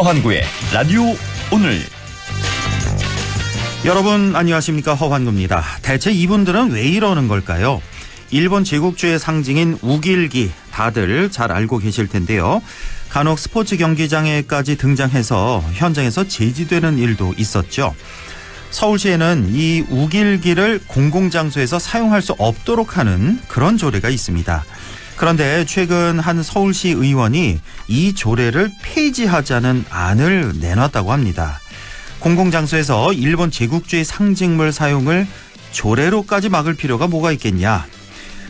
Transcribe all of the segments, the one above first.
허환구의 라디오 오늘. 여러분 안녕하십니까, 허환구입니다. 대체 이분들은 왜 이러는 걸까요? 일본 제국주의 상징인 우길기 다들 잘 알고 계실 텐데요. 간혹 스포츠 경기장에까지 등장해서 현장에서 제지되는 일도 있었죠. 서울시에는 이 우길기를 공공장소에서 사용할 수 없도록 하는 그런 조례가 있습니다. 그런데 최근 한 서울시 의원이 이 조례를 폐지하자는 안을 내놨다고 합니다. 공공장소에서 일본 제국주의 상징물 사용을 조례로까지 막을 필요가 뭐가 있겠냐.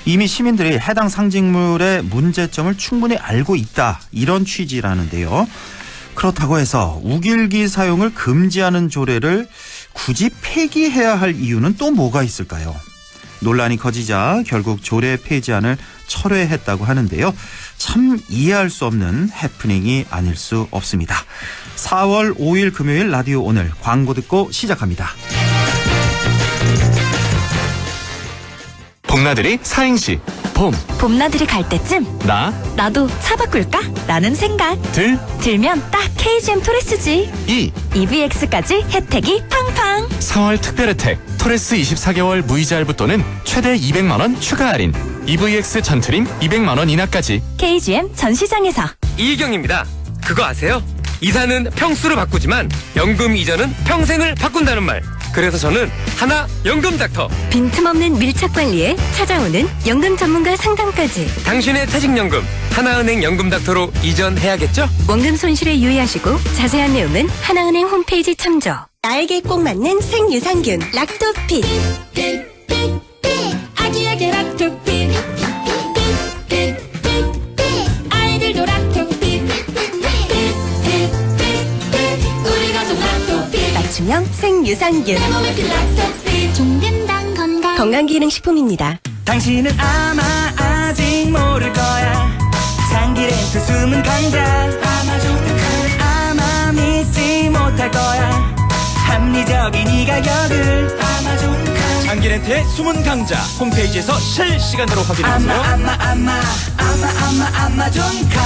이미 시민들이 해당 상징물의 문제점을 충분히 알고 있다, 이런 취지라는데요. 그렇다고 해서 우길기 사용을 금지하는 조례를 굳이 폐기해야 할 이유는 또 뭐가 있을까요? 논란이 커지자 결국 조례 폐지안을 철회했다고 하는데요. 참 이해할 수 없는 해프닝이 아닐 수 없습니다. 4월 5일 금요일 라디오 오늘, 광고 듣고 시작합니다. 봄나들이 사행시. 봄나들이 갈 때쯤 나도 차 바꿀까? 라는 생각. 들면 딱 KGM 토레스지. EVX까지 혜택이 팡팡. 4월 특별 혜택 토레스 24개월 무이자 할부또는 최대 200만원 추가 할인. EVX 전트림 200만원 이하까지. KGM 전시장에서. 이희경입니다. 그거 아세요? 이사는 평수를 바꾸지만 연금 이전은 평생을 바꾼다는 말. 그래서 저는 하나 연금 닥터. 빈틈없는 밀착 관리에 찾아오는 연금 전문가 상담까지. 당신의 퇴직연금 하나은행 연금 닥터로 이전해야겠죠? 원금 손실에 유의하시고 자세한 내용은 하나은행 홈페이지 참조. 나에게 꼭 맞는 생유산균 락토핏. 아기에게 락토핏. 아이들도 락토핏. 우리 가족 락토핏. 맞춤형 생유산균. 종근당 건강기능식품입니다. 당신은 아마 아직 모를 거야. 상기렌트 숨은 강자. 아마 믿지 못할 거야. 합리적인 이 가격을. 장기렌트의 숨은 강자 홈페이지에서 실시간으로 확인하세요. 아마존카.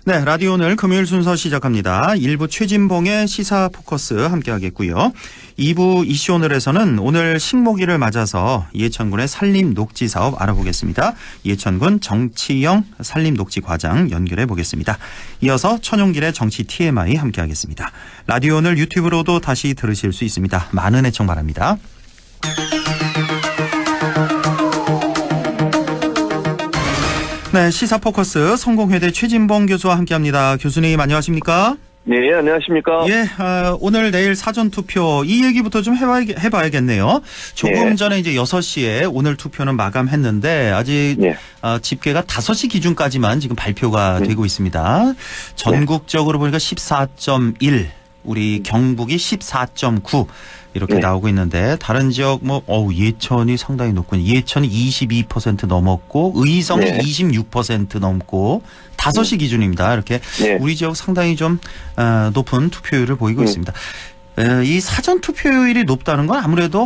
네, 라디오 오늘 금요일 순서 시작합니다. 1부 최진봉의 시사 포커스 함께하겠고요. 2부 이슈 오늘에서는 오늘 식목일을 맞아서 예천군의 산림 녹지 사업 알아보겠습니다. 예천군 정치영 산림 녹지 과장 연결해 보겠습니다. 이어서 천용길의 정치 TMI 함께하겠습니다. 라디오 오늘 유튜브로도 다시 들으실 수 있습니다. 많은 애청 바랍니다. 네, 시사 포커스 성공회대 최진봉 교수와 함께합니다. 교수님 안녕하십니까? 네, 안녕하십니까? 예, 오늘 내일 사전투표 이 얘기부터 좀 해봐야겠네요. 조금 전에 이제 6시에 오늘 투표는 마감했는데 아직 집계가 5시 기준까지만 지금 발표가 되고 있습니다. 전국적으로 보니까 14.1, 우리 경북이 14.9 이렇게 나오고 있는데 다른 지역 예천이 상당히 높군요. 예천이 22% 넘었고 의성이 26% 넘고 5시 기준입니다. 이렇게 우리 지역 상당히 좀 높은 투표율을 보이고 있습니다. 이 사전 투표율이 높다는 건 아무래도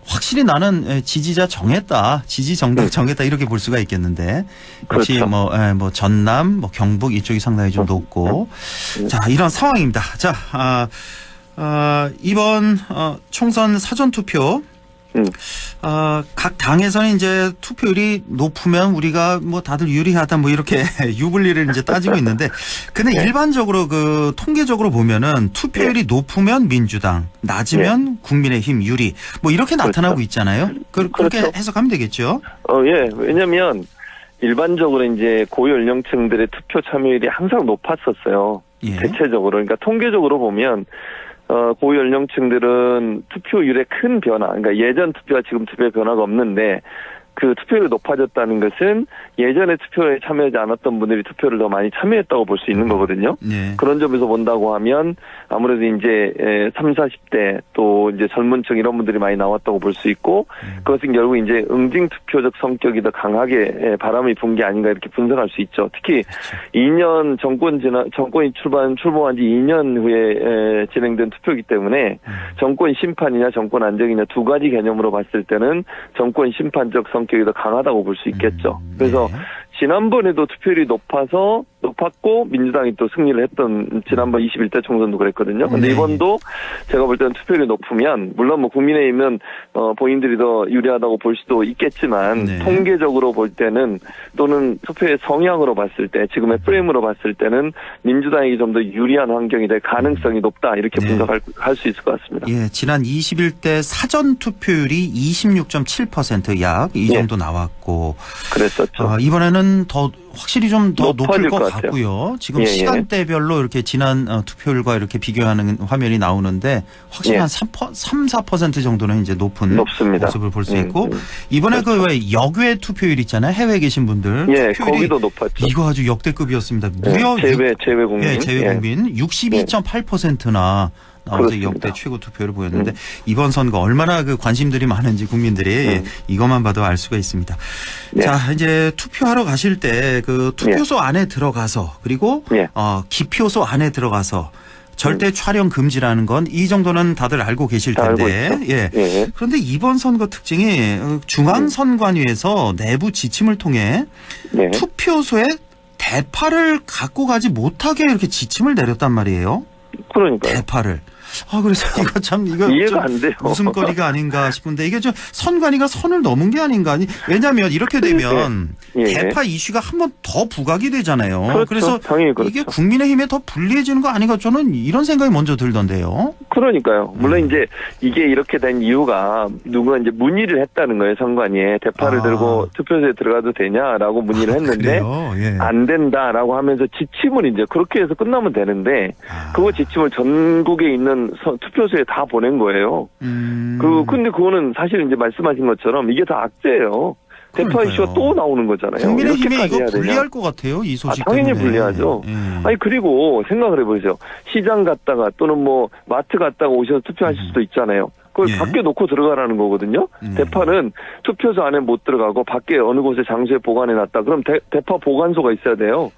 확실히 나는 지지자 정했다, 지지 정당 정했다 이렇게 볼 수가 있겠는데 역시 그렇죠. 전남, 경북 이쪽이 상당히 좀 높고 자, 이런 상황입니다. 자, 이번 총선 사전 투표 각 당에서는 이제 투표율이 높으면 우리가 다들 유리하다 이렇게 유불리를 이제 따지고 있는데 근데 일반적으로 그 통계적으로 보면은 투표율이 높으면 민주당, 낮으면 국민의힘 유리 이렇게 나타나고 있잖아요. 그렇게 해석하면 되겠죠? 예. 왜냐면 일반적으로 이제 고연령층들의 투표 참여율이 항상 높았었어요. 대체적으로. 그러니까 통계적으로 보면 고연령층들은 투표율의 큰 변화, 그러니까 예전 투표와 지금 투표의 변화가 없는데 그 투표율이 높아졌다는 것은 예전에 투표에 참여하지 않았던 분들이 투표를 더 많이 참여했다고 볼 수 있는 거거든요. 그런 점에서 본다고 하면 아무래도 이제 30, 40대 또 이제 젊은층 이런 분들이 많이 나왔다고 볼 수 있고 그것은 결국 이제 응징 투표적 성격이 더 강하게 바람이 분 게 아닌가 이렇게 분석할 수 있죠. 특히 2년 정권이 출범한 지 2년 후에 진행된 투표이기 때문에 정권 심판이냐 정권 안정이냐 두 가지 개념으로 봤을 때는 정권 심판적 성격이 더 강하다고 볼 수 있겠죠. 그래서 지난번에도 투표율이 높았고 민주당이 또 승리를 했던 지난번 21대 총선도 그랬거든요. 근데 네. 이번도 제가 볼 때는 투표율이 높으면 물론 뭐 국민의힘은 본인들이 더 유리하다고 볼 수도 있겠지만 네. 통계적으로 볼 때는 또는 투표의 성향으로 봤을 때 지금의 프레임으로 봤을 때는 민주당이 좀 더 유리한 환경이 될 가능성이 높다 이렇게 네. 분석할 수 있을 것 같습니다. 예, 지난 21대 사전 투표율이 26.7% 약 이 예. 정도 나왔고 그랬었죠. 이번에는 더 확실히 좀 더 높을 높아질 것 것 같아요. 같고요. 지금 예, 예. 시간대별로 이렇게 지난 투표율과 이렇게 비교하는 화면이 나오는데 확실히 예. 한 3-4% 정도는 이제 높습니다. 모습을 볼 수 있고 이번에 그 왜 역외 투표율 있잖아요. 해외에 계신 분들 예, 투표율이 거기도 높았죠. 이거 아주 역대급이었습니다. 예, 무려 제외 국민. 예, 제외 국민 62.8%나 나와서 그렇습니다. 역대 최고 투표를 보였는데 이번 선거 얼마나 그 관심들이 많은지 국민들이 이것만 봐도 알 수가 있습니다. 네. 자, 이제 투표하러 가실 때 그 투표소 안에 들어가서 그리고 네. 기표소 안에 들어가서 절대 촬영 금지라는 건 이 정도는 다들 알고 계실 다 알고 텐데. 있죠. 예. 예. 그런데 이번 선거 특징이 중앙선관위에서 내부 지침을 통해 네. 투표소에 대파를 갖고 가지 못하게 이렇게 지침을 내렸단 말이에요. 그러니까요. 대파를. 그래서 이거 참 이거 이해가 좀 안 돼요. 웃음거리가 아닌가 싶은데 이게 좀 선관위가 선을 넘은 게 아닌가. 왜냐하면 이렇게 되면 예. 대파 이슈가 한 번 더 부각이 되잖아요. 그렇죠. 그래서 당연히 그렇죠. 이게 국민의힘에 더 불리해지는 거 아닌가 저는 이런 생각이 먼저 들던데요. 그러니까요. 물론 이제 이게 이렇게 된 이유가 누가 이제 문의를 했다는 거예요. 선관위에 대파를 들고 투표소에 들어가도 되냐라고 문의를 했는데 그래요? 예. 안 된다라고 하면서 지침을 이제 그렇게 해서 끝나면 되는데 그거 지침을 전국에 있는 투표소에 다 보낸 거예요. 근데 그거는 사실 이제 말씀하신 것처럼 이게 다 악재예요. 대파 그러니까요. 이슈가 또 나오는 거잖아요. 국민의힘에 이렇게까지 이거 해야 되냐? 불리할 것 같아요. 이 소식 당연히 때문에. 불리하죠. 예. 아니 그리고 생각을 해보세요. 시장 갔다가 또는 뭐 마트 갔다가 오셔서 투표하실 수도 있잖아요. 그걸 예. 밖에 놓고 들어가라는 거거든요. 대파는 투표소 안에 못 들어가고 밖에 어느 곳에 장소에 보관해놨다. 그럼 대파 보관소가 있어야 돼요.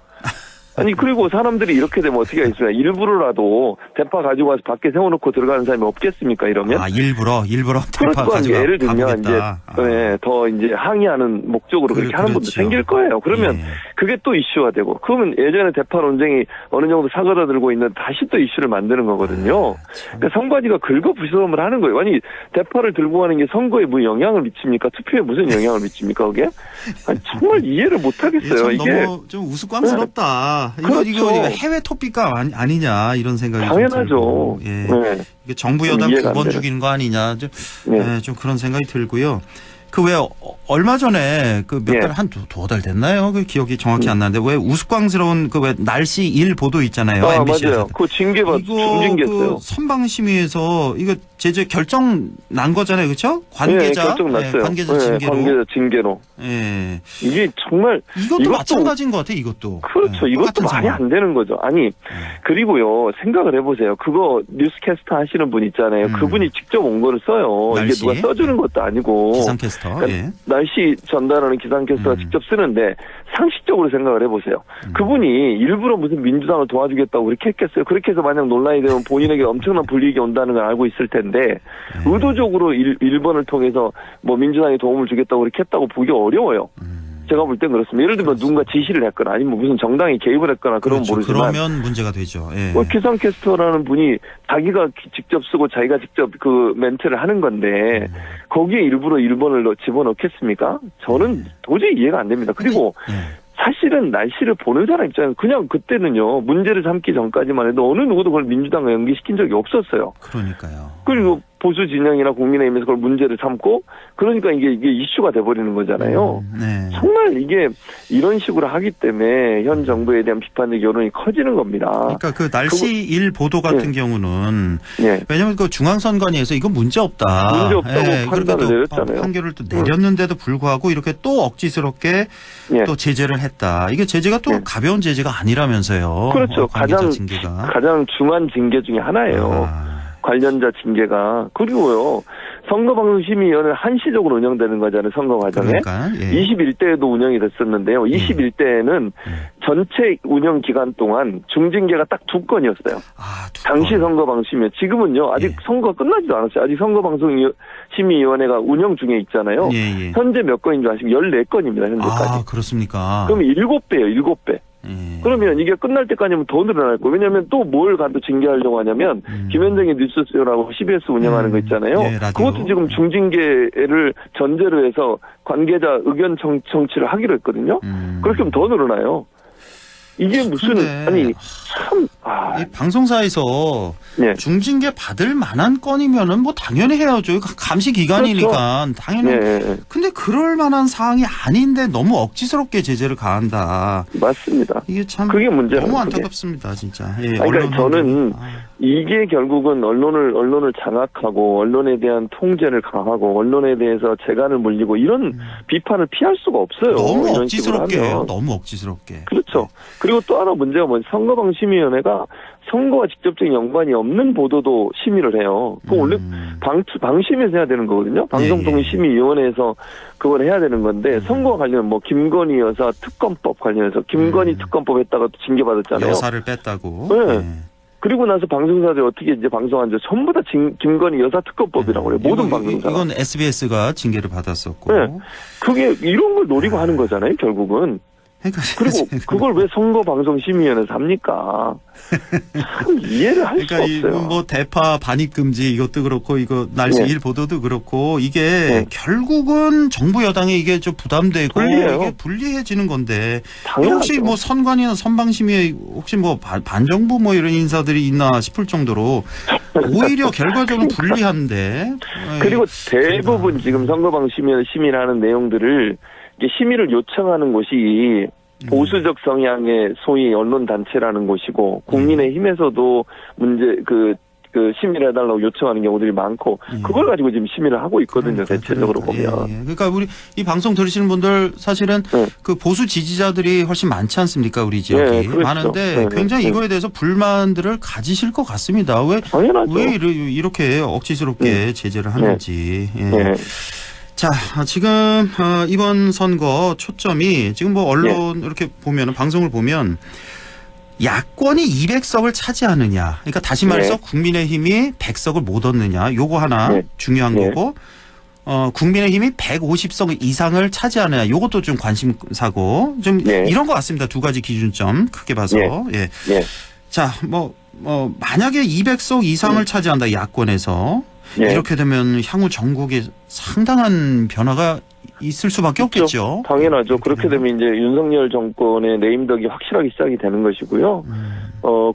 아니 그리고 사람들이 이렇게 되면 어떻게 하겠습니까? 일부러라도 대파 가지고 와서 밖에 세워놓고 들어가는 사람이 없겠습니까? 이러면 일부러 대파 그렇죠. 가지고 예를 들면 가보겠다. 이제 더 이제 항의하는 목적으로 그렇게 하는 분도 그렇죠. 생길 거예요. 그러면 예. 그게 또 이슈가 되고 그러면 예전에 대파 논쟁이 어느 정도 사그라들고 있는 다시 또 이슈를 만드는 거거든요. 그러니까 선관위가 긁어부스럼을 하는 거예요. 아니 대파를 들고 가는 게 선거에 무슨 영향을 미칩니까? 투표에 무슨 영향을 미칩니까? 그게? 아니, 정말 이해를 못 하겠어요. 이게 너무 좀 우스꽝스럽다. 그렇죠. 이거 해외 토픽가 아니냐 이런 생각이 당연하죠. 좀 들고. 예. 네. 이게 정부 여당 이해가 두 번 안 죽이는 거 아니냐 네. 좀 그런 생각이 들고요. 그 왜 얼마 전에 그 몇 예. 달 한 두어 달 됐나요? 그 기억이 정확히 안 나는데 왜 우스꽝스러운 그 왜 날씨 일 보도 있잖아요. MBC에서. 맞아요. 그거 이거 중징계했어요. 그 선방심의에서 이거 제재 결정 난 거잖아요, 그렇죠? 관계자 결정 났어요. 관계자 징계로. 관계자 징계로. 예. 이게 정말 이것도 마찬가지인 것 같아, 이것도. 그렇죠. 예, 이것도 똑같은 말이 상황. 안 되는 거죠. 아니 그리고요 생각을 해보세요. 그거 뉴스캐스터 하시는 분 있잖아요. 그분이 직접 온 거를 써요. 날씨? 이게 누가 써주는 것도 아니고. 기상캐스터. 그러니까 예. 날씨 전달하는 기상캐스터가 직접 쓰는데 상식적으로 생각을 해보세요. 그분이 일부러 무슨 민주당을 도와주겠다고 그렇게 했겠어요. 그렇게 해서 만약 논란이 되면 본인에게 엄청난 불이익이 온다는 걸 알고 있을 텐데 의도적으로 1번을 통해서 뭐 민주당에 도움을 주겠다고 그렇게 했다고 보기 어려워요. 제가 볼 땐 그렇습니다. 예를 들면 누군가 지시를 했거나 아니면 무슨 정당이 개입을 했거나 그러면 그렇죠. 모르지만 그러면 문제가 되죠. 예. 기상캐스터라는 분이 자기가 직접 쓰고 자기가 직접 그 멘트를 하는 건데 거기에 일부러 1번을 집어넣겠습니까? 저는 도저히 이해가 안 됩니다. 그리고 사실은 날씨를 보는 사람 입장에서 그냥 그때는요 문제를 삼기 전까지만 해도 어느 누구도 그걸 민주당과 연기시킨 적이 없었어요. 그러니까요. 그리고 보수 진영이나 국민의힘에서 그걸 문제를 삼고 그러니까 이게 이슈가 돼버리는 거잖아요. 네. 정말 이게 이런 식으로 하기 때문에 현 정부에 대한 비판적 여론이 커지는 겁니다. 그러니까 그 날씨 일 보도 같은 경우는 예. 왜냐하면 그 중앙선관위에서 이거 문제 없다. 문제 없다고 판단을 또 내렸잖아요. 판결을 또 내렸는데도 불구하고 이렇게 또 억지스럽게 예. 또 제재를 했다. 이게 제재가 또 가벼운 제재가 아니라면서요. 그렇죠. 관계자 징계가. 가장 중한 징계 중에 하나예요. 관련자 징계가. 그리고요, 선거방송심의위원회는 한시적으로 운영되는 거잖아요. 선거 과정에. 그러니까, 예. 21대에도 운영이 됐었는데요. 21대에는 전체 운영 기간 동안 중징계가 딱 2건이었어요. 아, 당시 선거방송심의위원. 지금은요. 아직 예. 선거가 끝나지도 않았어요. 아직 선거방송심의위원회가 운영 중에 있잖아요. 예, 예. 현재 몇 건인 줄 아시면 14건입니다. 현재까지. 아, 그렇습니까? 그럼 7배예요. 7배. 예. 그러면 이게 끝날 때까지면 더 늘어날 거예요. 왜냐하면 또 뭘 가도 징계하려고 하냐면 김현정의 뉴스쇼라고 CBS 운영하는 거 있잖아요. 예, 라디오. 그것도 지금 중징계를 전제로 해서 관계자 의견 청취를 하기로 했거든요. 그렇게 하면 더 늘어나요. 이게 무슨 근데, 아니 참 이 방송사에서 네. 중징계 받을 만한 건이면은 뭐 당연히 해야죠. 감시 기간이니까 당연히. 네. 근데 그럴 만한 사항이 아닌데 너무 억지스럽게 제재를 가한다. 맞습니다. 이게 참 그게 문제예요. 너무 그게. 안타깝습니다, 진짜. 예, 그러니까 저는 이게 결국은 언론을 장악하고 언론에 대한 통제를 강하고 언론에 대해서 재간을 물리고 이런 비판을 피할 수가 없어요. 너무 이런 억지스럽게 식으로 해요. 하면. 너무 억지스럽게. 그렇죠. 그리고 또 하나 문제가 뭐냐면 선거방심위원회가 선거와 직접적인 연관이 없는 보도도 심의를 해요. 그거 원래 방심에서 해야 되는 거거든요. 방송통신심의위원회에서 그걸 해야 되는 건데 선거와 관련 뭐 김건희 여사 특검법 관련해서 김건희 특검법 했다가 또 징계받았잖아요. 여사를 뺐다고. 네. 예. 그리고 나서 방송사들 어떻게 이제 방송한지 전부 다 김건희 여사 특검법이라고 그래요. 모든 방송사. 이건 SBS가 징계를 받았었고. 네. 그게 이런 걸 노리고 하는 거잖아요. 결국은. 그러니까 그리고 그걸 왜 선거방송심의위원회에서 합니까? 참 이해를 할 그러니까 수가 없어요. 뭐 대파 반입 금지 이것도 그렇고 이거 날씨 네. 일 보도도 그렇고 이게 네. 결국은 정부 여당에 이게 좀 부담되고 불리해요. 이게 불리해지는 건데 당연하죠. 혹시 뭐 선관위나 선방심위에 혹시 뭐 반정부 뭐 이런 인사들이 있나 싶을 정도로 오히려 결과적으로 불리한데. 그리고 대부분 지금 선거방심위원회 심의를 하는 내용들을 이게 심의를 요청하는 곳이 보수적 성향의 소위 언론 단체라는 곳이고 국민의힘에서도 그 심의를 해달라고 요청하는 경우들이 많고 그걸 가지고 지금 심의를 하고 있거든요. 대체적으로 보면. 예. 그러니까 우리 이 방송 들으시는 분들 사실은 그 보수 지지자들이 훨씬 많지 않습니까? 우리 지역이. 네, 그렇죠. 많은데 굉장히 이거에 대해서 불만들을 가지실 것 같습니다. 왜 이렇게 억지스럽게 제재를 하는지. 예. 자, 지금 이번 선거 초점이 지금 뭐 언론 이렇게 보면은 방송을 보면 야권이 200석을 차지하느냐. 그러니까 다시 말해서 국민의힘이 100석을 못 얻느냐. 요거 하나 중요한 거고. 국민의힘이 150석 이상을 차지하느냐. 요것도 좀 관심사고. 좀 이런 것 같습니다. 두 가지 기준점 크게 봐서. 예. 자, 만약에 200석 이상을 차지한다. 야권에서. 이렇게 되면 향후 전국에 상당한 변화가 있을 수밖에 없겠죠. 당연하죠. 그렇게 되면 이제 윤석열 정권의 네임덕이 확실하게 시작이 되는 것이고요.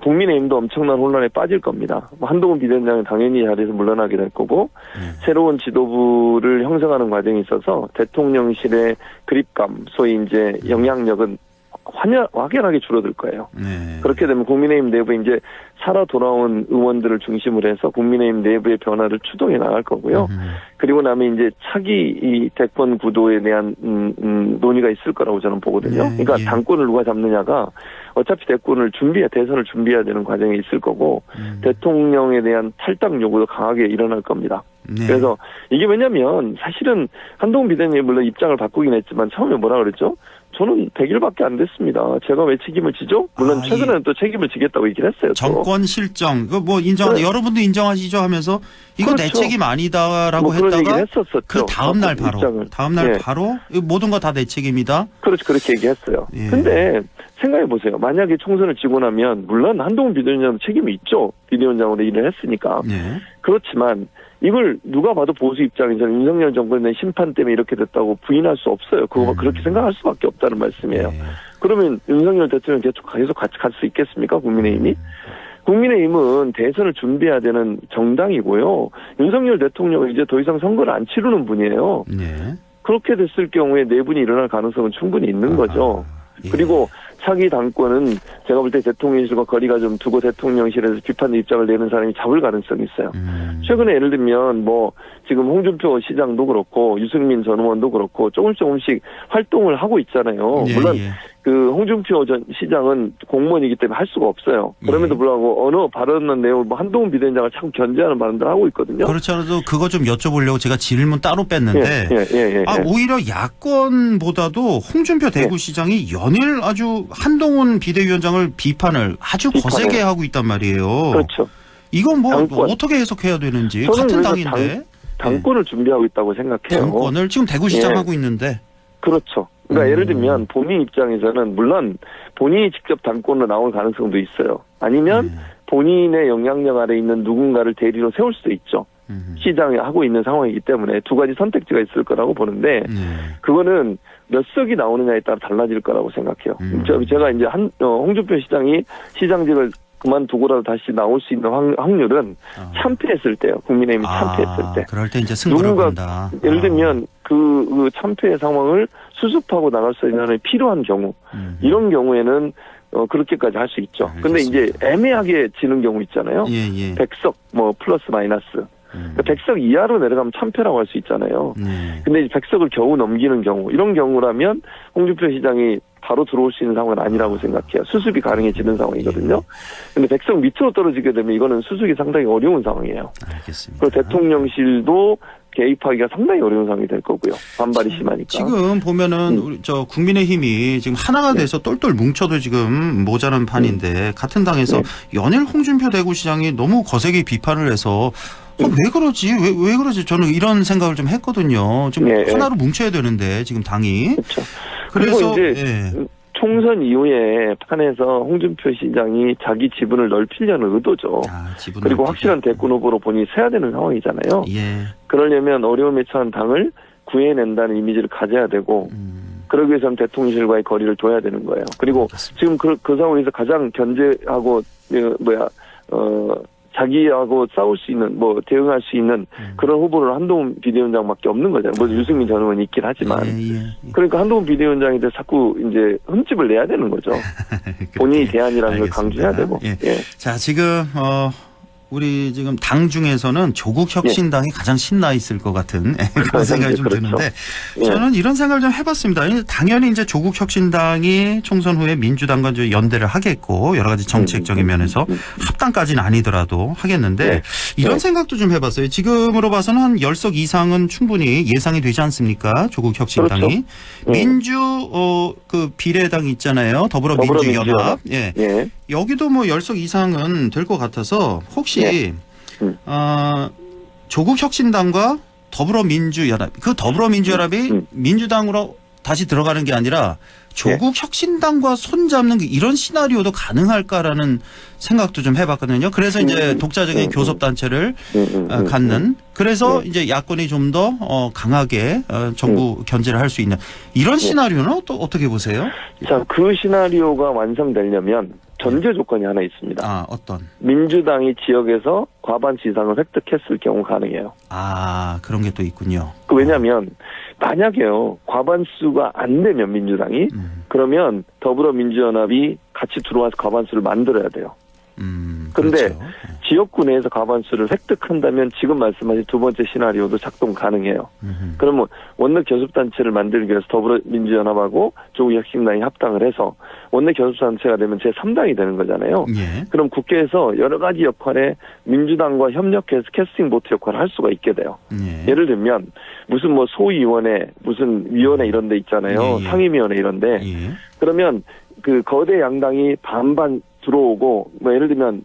국민의힘도 엄청난 혼란에 빠질 겁니다. 한동훈 비대위원장은 당연히 자리에서 물러나게 될 거고 새로운 지도부를 형성하는 과정에 있어서 대통령실의 그립감, 소위 이제 영향력은 확연하게 줄어들 거예요. 그렇게 되면 국민의힘 내부에 이제 살아 돌아온 의원들을 중심으로 해서 국민의힘 내부의 변화를 추동해 나갈 거고요. 그리고 나면 이제 차기 이 대권 구도에 대한 논의가 있을 거라고 저는 보거든요. 그러니까 당권을 누가 잡느냐가 어차피 대선을 준비해야 되는 과정에 있을 거고 대통령에 대한 탈당 요구도 강하게 일어날 겁니다. 그래서 이게 왜냐면 사실은 한동훈 비대위원장이 물론 입장을 바꾸긴 했지만 처음에 뭐라 그랬죠? 저는 100일밖에 안 됐습니다. 제가 왜 책임을 지죠? 물론 최근에는 또 책임을 지겠다고 얘기를 했어요. 정권 실정, 이거 뭐 여러분도 인정하시죠 하면서 이거 내 책임 아니다라고 했다가 그 다음 날 바로 모든 거 다 내 책임이다. 그렇죠. 그렇게 얘기했어요. 근데 생각해 보세요. 만약에 총선을 지고 나면 물론 한동훈 비대위원장도 책임이 있죠. 비대위원장으로 일을 했으니까. 그렇지만 이걸 누가 봐도 보수 입장에서는 윤석열 정권의 심판 때문에 이렇게 됐다고 부인할 수 없어요. 그렇게 생각할 수밖에 없다는 말씀이에요. 그러면 윤석열 대통령 계속 같이 갈 수 있겠습니까? 국민의힘이? 국민의힘은 대선을 준비해야 되는 정당이고요. 윤석열 대통령은 이제 더 이상 선거를 안 치르는 분이에요. 그렇게 됐을 경우에 내분이 일어날 가능성은 충분히 있는 거죠. 그리고 차기 당권은 제가 볼 때 대통령실과 거리가 좀 두고 대통령실에서 비판 입장을 내는 사람이 잡을 가능성이 있어요. 최근에 예를 들면 지금 홍준표 시장도 그렇고 유승민 전 의원도 그렇고 조금씩 활동을 하고 있잖아요. 물론 그 홍준표 전 시장은 공무원이기 때문에 할 수가 없어요. 그럼에도 불구하고 어느 발언한 내용을 뭐 한동훈 비대위원장을 참 견제하는 발언들을 하고 있거든요. 그렇지 않아도 그거 좀 여쭤보려고 제가 질문 따로 뺐는데 오히려 야권보다도 홍준표 대구시장이 연일 아주 한동훈 비대위원장을 비판을 아주 거세게 하고 있단 말이에요. 그렇죠. 이건 뭐 당권. 어떻게 해석해야 되는지 저는 같은 그래서 당인데. 당권을 준비하고 있다고 생각해요. 당권을 지금 대구시장 하고 있는데. 그렇죠. 그러니까 예를 들면 본인 입장에서는 물론 본인이 직접 당권으로 나올 가능성도 있어요. 아니면 본인의 영향력 아래 있는 누군가를 대리로 세울 수도 있죠. 시장에 하고 있는 상황이기 때문에 두 가지 선택지가 있을 거라고 보는데 그거는 몇 석이 나오느냐에 따라 달라질 거라고 생각해요. 제가 이제 홍준표 시장이 시장직을 그만두고라도 다시 나올 수 있는 확률은 참패했을 때요. 국민의힘이 참패했을 때. 그럴 때 이제 승부를 본다. 예를 들면 그 참패의 상황을 수습하고 나갈 수 있는 필요한 경우 이런 경우에는 그렇게까지 할 수 있죠. 근데 이제 애매하게 지는 경우 있잖아요. 100석 뭐 플러스 마이너스. 그러니까 100석 이하로 내려가면 참패라고 할 수 있잖아요. 근데 이제 100석을 겨우 넘기는 경우 이런 경우라면 홍준표 시장이 바로 들어올 수 있는 상황은 아니라고 생각해요. 수습이 가능해지는 상황이거든요. 근데 100석 밑으로 떨어지게 되면 이거는 수습이 상당히 어려운 상황이에요. 알겠습니다. 그리고 대통령실도 개입하기가 상당히 어려운 상황이 될 거고요. 반발이 심하니까. 지금 보면은 우리 저 국민의힘이 지금 하나가 돼서 똘똘 뭉쳐도 지금 모자란 판인데 같은 당에서 연일 홍준표 대구시장이 너무 거세게 비판을 해서 왜 그러지? 왜 그러지? 저는 이런 생각을 좀 했거든요. 좀 하나로 뭉쳐야 되는데 지금 당이. 그렇죠. 그래서 그리고 이제 총선 이후에 판에서 홍준표 시장이 자기 지분을 넓히려는 의도죠. 그리고 확실한 대권 후보로 본인이 서야 되는 상황이잖아요. 그러려면 어려움에 처한 당을 구해낸다는 이미지를 가져야 되고 그러기 위해서는 대통령실과의 거리를 둬야 되는 거예요. 그리고 지금 그 상황에서 가장 견제하고 자기하고 싸울 수 있는 대응할 수 있는 그런 후보를 한동훈 비대위원장밖에 없는 거잖아요. 뭐 유승민 전 의원이 있긴 하지만 그러니까 한동훈 비대위원장에 대해 자꾸 이제 흠집을 내야 되는 거죠. 본인이 대안이라는 걸 강조해야 되고. 자 지금 우리 지금 당 중에서는 조국 혁신당이 가장 신나 있을 것 같은 그런 생각이 좀 드는데 저는 이런 생각을 좀 해봤습니다. 당연히 이제 조국 혁신당이 총선 후에 민주당과 이제 연대를 하겠고 여러 가지 정책적인 면에서 합당까지는 아니더라도 하겠는데 이런 생각도 좀 해봤어요. 지금으로 봐서는 한 10석 이상은 충분히 예상이 되지 않습니까? 조국 혁신당이 그 비례당이 있잖아요. 더불어민주연합. 여기도 뭐 10석 이상은 될 것 같아서 혹시 조국 혁신당과 더불어민주연합 그 더불어민주연합이 민주당으로 다시 들어가는 게 아니라 조국 혁신당과 손잡는 이런 시나리오도 가능할까라는 생각도 좀 해봤거든요. 그래서 이제 독자적인 교섭단체를 갖는 그래서 이제 야권이 좀 더 강하게 정부 견제를 할 수 있는 이런 시나리오는 또 어떻게 보세요? 자, 그 시나리오가 완성되려면 전제 조건이 하나 있습니다. 어떤? 민주당이 지역에서 과반수 이상을 획득했을 경우 가능해요. 그런 게 또 있군요. 왜냐하면 만약에요 과반수가 안 되면 민주당이 그러면 더불어민주연합이 같이 들어와서 과반수를 만들어야 돼요. 그런데 그렇죠. 지역구 내에서 과반수를 획득한다면 지금 말씀하신 두 번째 시나리오도 작동 가능해요. 그러면 원내 교섭단체를 만들기 위해서 더불어민주연합하고 조국혁신당이 합당을 해서 원내 교섭단체가 되면 제3당이 되는 거잖아요. 그럼 국회에서 여러 가지 역할에 민주당과 협력해서 캐스팅 보트 역할을 할 수가 있게 돼요. 예를 들면 무슨 뭐 소위원회 무슨 위원회 이런 데 있잖아요. 상임위원회 이런 데. 그러면 그 거대 양당이 반반 들어오고 예를 들면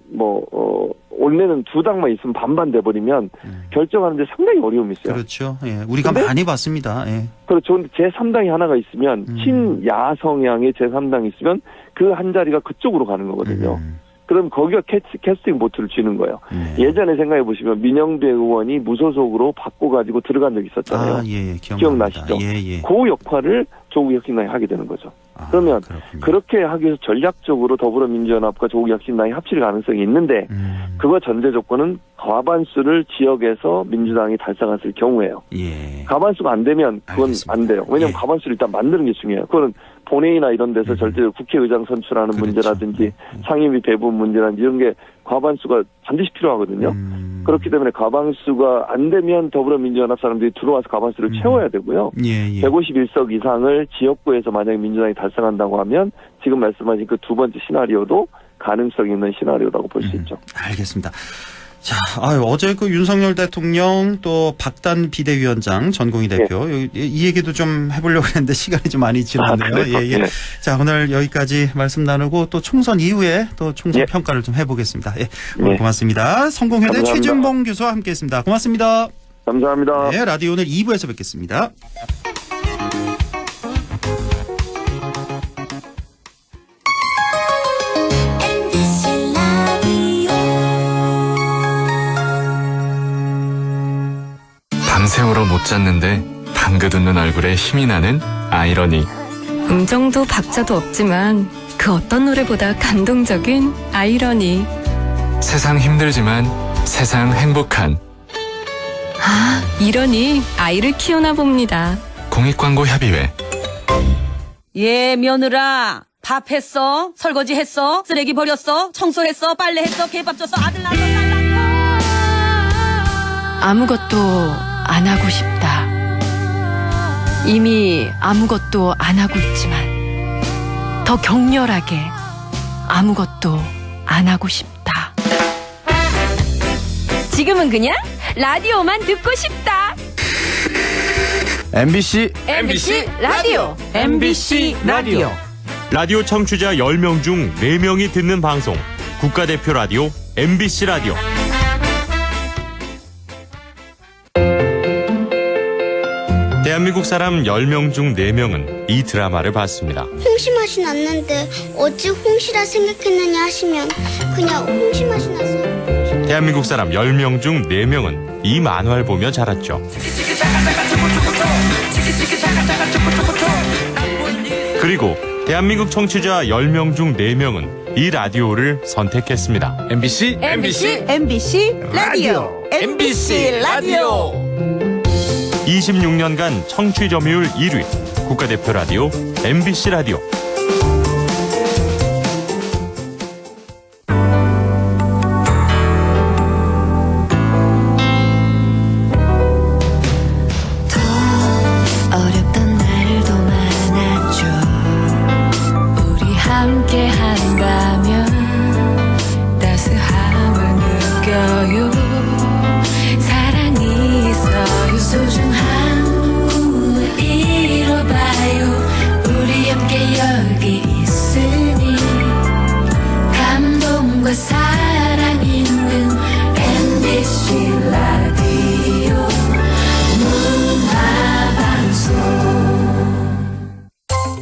원내는 두 당만 있으면 반반 돼버리면 결정하는데 상당히 어려움이 있어요. 그렇죠. 우리가 많이 봤습니다. 그렇죠. 근데 제3당이 하나가 있으면 친야 성향의 제3당이 있으면 그 한 자리가 그쪽으로 가는 거거든요. 그럼 거기가 캐스팅 보트를 쥐는 거예요. 예전에 생각해 보시면 민영배 의원이 무소속으로 바꿔가지고 들어간 적이 있었잖아요. 기억나시죠? 그 역할을 조국혁신당이 하게 되는 거죠. 그러면 그렇게 하기 위해서 전략적으로 더불어민주연합과 조국혁신당이 합칠 가능성이 있는데 그거 전제 조건은 과반수를 지역에서 민주당이 달성했을 경우에요. 과반수가 안 되면 그건 안 돼요. 왜냐하면 과반수를 일단 만드는 게 중요해요. 그거는 본회의나 이런 데서 절대로 국회의장 선출하는 그렇죠. 문제라든지 상임위 배분 문제라든지 이런 게 과반수가 반드시 필요하거든요. 그렇기 때문에 과반수가 안 되면 더불어민주연합 사람들이 들어와서 과반수를 채워야 되고요. 151석 이상을 지역구에서 만약에 민주당이 달성한다고 하면 지금 말씀하신 그 두 번째 시나리오도 가능성이 있는 시나리오라고 볼 수 있죠. 알겠습니다. 자, 어제 그 윤석열 대통령 또 박단 비대위원장 전공희 대표 이 얘기도 좀 해보려고 했는데 시간이 좀 많이 지났네요. 예. 자, 오늘 여기까지 말씀 나누고 또 총선 이후에 또 총선 평가를 좀 해보겠습니다. 오늘 고맙습니다. 성공회대 감사합니다. 최준봉 교수와 함께했습니다. 고맙습니다. 감사합니다. 네, 라디오 오늘 2부에서 뵙겠습니다. 밤새우러 못 잤는데 방긋 웃는 얼굴에 힘이 나는 아이러니. 음정도 박자도 없지만 그 어떤 노래보다 감동적인 아이러니. 세상 힘들지만 세상 행복한. 이러니 아이를 키우나 봅니다. 공익광고협의회. 예, 며느라. 밥 했어? 설거지 했어? 쓰레기 버렸어? 청소했어? 빨래했어? 개밥 줬어? 아들 낳았어? 딸 낳았어? 아무것도 안 하고 싶다. 이미 아무것도 안 하고 있지만 더 격렬하게 아무것도 안 하고 싶다. 지금은 그냥 라디오만 듣고 싶다. MBC 라디오. MBC 라디오. 라디오 청취자 10명 중 4명이 듣는 방송 국가대표 라디오 MBC 라디오. 대한민국 사람 10명 중 4명은 이 드라마를 봤습니다. 홍시 맛이 났는데 어찌 홍시라 생각했느냐 하시면 그냥 홍시 맛이 나서. 대한민국 사람 10명 중 4명은 이 만화를 보며 자랐죠. 그리고 대한민국 청취자 10명 중 4명은 이 라디오를 선택했습니다. MBC 라디오. MBC 라디오. 26년간 청취 점유율 1위 국가대표 라디오 MBC 라디오. 어렵던 날도 많았죠. 우리 함께 한다면 따스함을 느껴요. 사랑이 있어요. 소중한 꿈을 이뤄봐요. 우리 함께 여기 있으니 감동과 사랑 있는 MBC 라디오 문화방송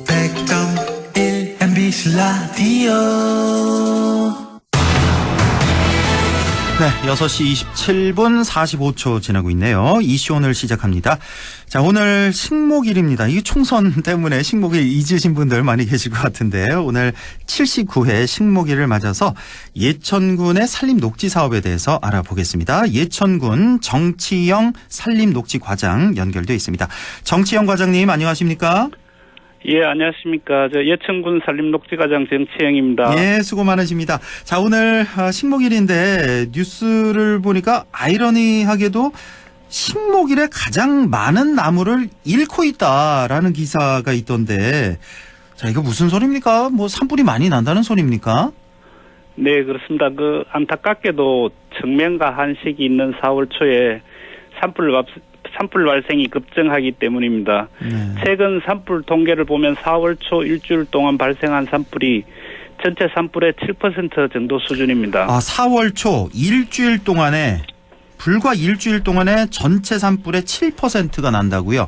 100.1 MBC 라디오. 네, 6시 27분 45초 지나고 있네요. 이슈 오늘 시작합니다. 자, 오늘 식목일입니다. 이 총선 때문에 식목일 잊으신 분들 많이 계실 것 같은데 오늘 79회 식목일을 맞아서 예천군의 산림녹지 사업에 대해서 알아보겠습니다. 예천군 정치영 산림녹지 과장 연결돼 있습니다. 정치영 과장님 안녕하십니까? 예, 안녕하십니까. 저 예천군 산림녹지과장 정치영입니다. 예, 수고 많으십니다. 자, 오늘 식목일인데 뉴스를 보니까 아이러니하게도 식목일에 가장 많은 나무를 잃고 있다라는 기사가 있던데, 자, 이거 무슨 소리입니까? 뭐 산불이 많이 난다는 소리입니까? 네, 그렇습니다. 그 안타깝게도 청명과 한식이 있는 4월 초에 산불 발생이 급증하기 때문입니다. 최근 산불 통계를 보면 4월 초 일주일 동안 발생한 산불이 전체 산불의 7% 정도 수준입니다. 4월 초 일주일 동안에 불과 일주일 동안에 전체 산불의 7%가 난다고요?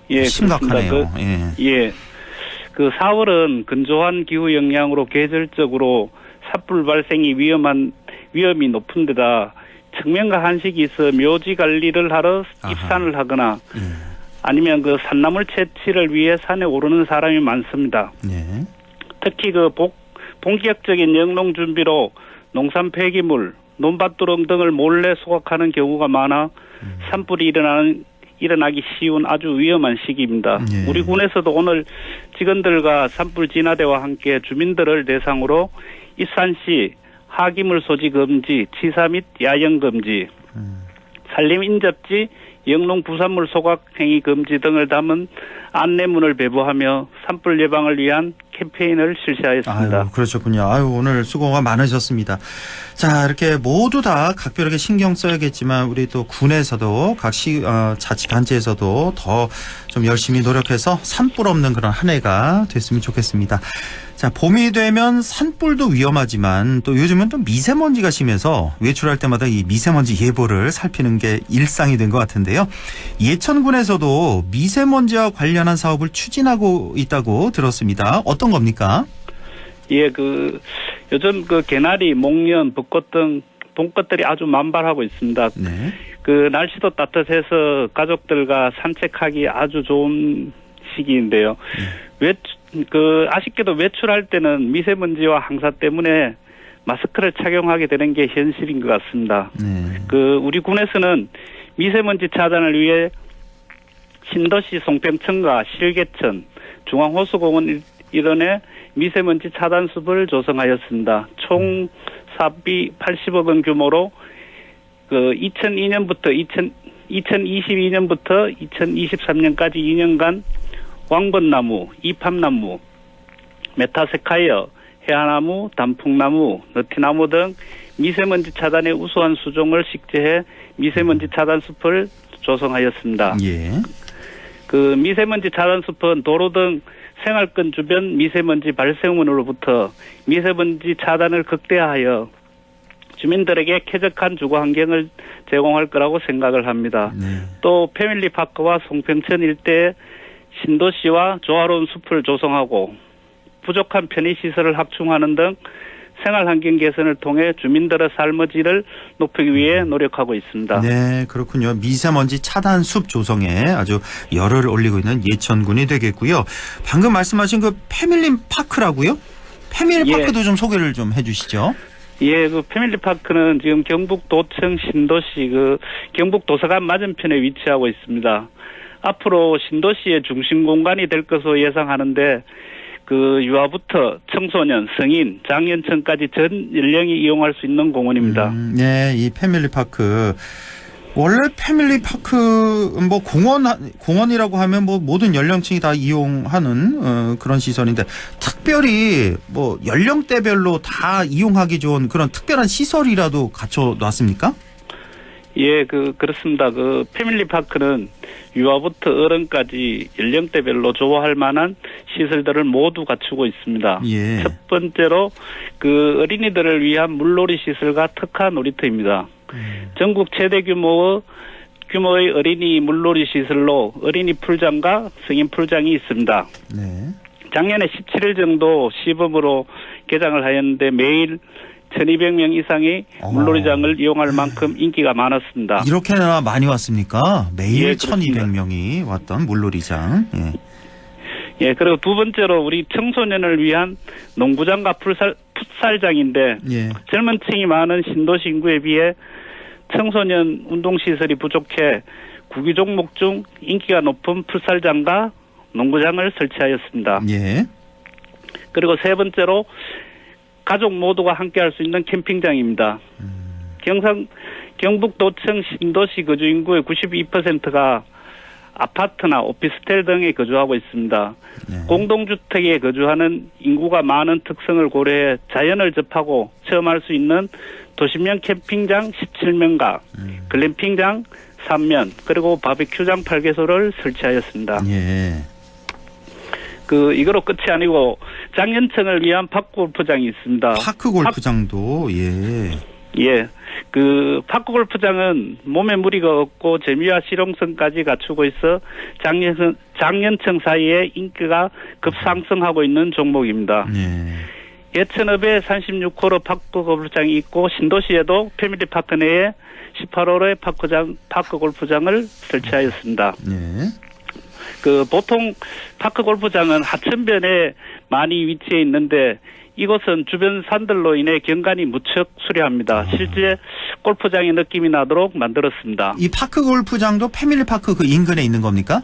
예, 심각하네요. 그 4월은 건조한 기후 영향으로 계절적으로 산불 발생이 위험이 높은 데다 청명과 한식이 있어 묘지 관리를 하러 입산을 하거나 아니면 그 산나물 채취를 위해 산에 오르는 사람이 많습니다. 특히 그 본격적인 영농 준비로 농산 폐기물, 논밭두렁 등을 몰래 소각하는 경우가 많아 산불이 일어나기 쉬운 아주 위험한 시기입니다. 예. 우리 군에서도 오늘 직원들과 산불 진화대와 함께 주민들을 대상으로 일산시 하기물 소지 금지, 치사 및 야영 금지, 산림 인접지, 영농 부산물 소각 행위 금지 등을 담은 안내문을 배부하며 산불 예방을 위한 캠페인을 실시하였습니다. 아유, 그러셨군요. 아유, 오늘 수고가 많으셨습니다. 자, 이렇게 모두 다 각별하게 신경 써야겠지만 우리 또 군에서도 각 자치단체에서도 더 좀 열심히 노력해서 산불 없는 그런 한 해가 됐으면 좋겠습니다. 자, 봄이 되면 산불도 위험하지만 또 요즘은 또 미세먼지가 심해서 외출할 때마다 이 미세먼지 예보를 살피는 게 일상이 된 것 같은데요. 예천군에서도 미세먼지와 관련한 사업을 추진하고 있다고 들었습니다. 어떤 겁니까? 예, 요즘 개나리, 목련, 벚꽃 등 봄꽃들이 아주 만발하고 있습니다. 네. 날씨도 따뜻해서 가족들과 산책하기 아주 좋은 시기인데요. 아쉽게도 외출할 때는 미세먼지와 황사 때문에 마스크를 착용하게 되는 게 현실인 것 같습니다. 우리 군에서는 미세먼지 차단을 위해 신도시 송평천과 실개천, 중앙호수공원 일원에 미세먼지 차단숲을 조성하였습니다. 총 사업비 80억 원 규모로 2022년부터 2023년까지 2년간 왕벚나무, 이팝나무, 메타세카이어, 해안나무, 단풍나무, 너티나무 등 미세먼지 차단의 우수한 수종을 식재해 미세먼지 차단숲을 조성하였습니다. 예. 미세먼지 차단숲은 도로 등 생활권 주변 미세먼지 발생원으로부터 미세먼지 차단을 극대화하여 주민들에게 쾌적한 주거 환경을 제공할 거라고 생각을 합니다. 또 패밀리파크와 송평천 일대에 신도시와 조화로운 숲을 조성하고 부족한 편의시설을 확충하는 등 생활환경 개선을 통해 주민들의 삶의 질을 높이기 위해 노력하고 있습니다. 네, 그렇군요. 미세먼지 차단 숲 조성에 아주 열을 올리고 있는 예천군이 되겠고요. 방금 말씀하신 패밀리파크라고요? 패밀리파크도 좀 소개를 좀 해주시죠. 예, 패밀리파크는 지금 경북도청 신도시 경북도서관 맞은편에 위치하고 있습니다. 앞으로 신도시의 중심 공간이 될 것으로 예상하는데 유아부터 청소년, 성인, 장년층까지 전 연령이 이용할 수 있는 공원입니다. 네, 이 패밀리파크. 원래 패밀리파크 공원이라고 하면 모든 연령층이 다 이용하는 그런 시설인데 특별히 연령대별로 다 이용하기 좋은 그런 특별한 시설이라도 갖춰 놨습니까? 예, 그렇습니다. 패밀리파크는 유아부터 어른까지 연령대별로 좋아할 만한 시설들을 모두 갖추고 있습니다. 예. 첫 번째로 어린이들을 위한 물놀이 시설과 특화 놀이터입니다. 전국 최대 규모의 어린이 물놀이 시설로 어린이 풀장과 성인 풀장이 있습니다. 네. 작년에 17일 정도 시범으로 개장을 하였는데 매일 1200명 이상이 물놀이장을 이용할 만큼 인기가 많았습니다. 이렇게나 많이 왔습니까? 매일 예, 1200명이 왔던 물놀이장. 예. 예, 그리고 두 번째로 우리 청소년을 위한 농구장과 풋살장인데 예. 젊은 층이 많은 신도시 인구에 비해 청소년 운동시설이 부족해 구기 종목 중 인기가 높은 풋살장과 농구장을 설치하였습니다. 예. 그리고 세 번째로 가족 모두가 함께할 수 있는 캠핑장입니다. 경북도청 신도시 거주 인구의 92%가 아파트나 오피스텔 등에 거주하고 있습니다. 네. 공동주택에 거주하는 인구가 많은 특성을 고려해 자연을 접하고 체험할 수 있는 도심형 캠핑장 17면가, 글램핑장 3면, 그리고 바비큐장 8개소를 설치하였습니다. 예. 이거로 끝이 아니고 장년층을 위한 파크골프장이 있습니다. 파크골프장도 예. 예. 파크골프장은 몸에 무리가 없고 재미와 실용성까지 갖추고 있어 장년층 사이에 인기가 급상승하고 있는 종목입니다. 예천읍에 36호로 파크골프장이 있고 신도시에도 패밀리파크 내에 18호로의 파크골프장을 설치하였습니다. 보통 파크골프장은 하천변에 많이 위치해 있는데 이곳은 주변 산들로 인해 경관이 무척 수려합니다. 실제 골프장의 느낌이 나도록 만들었습니다. 이 파크 골프장도 패밀리파크 그 인근에 있는 겁니까?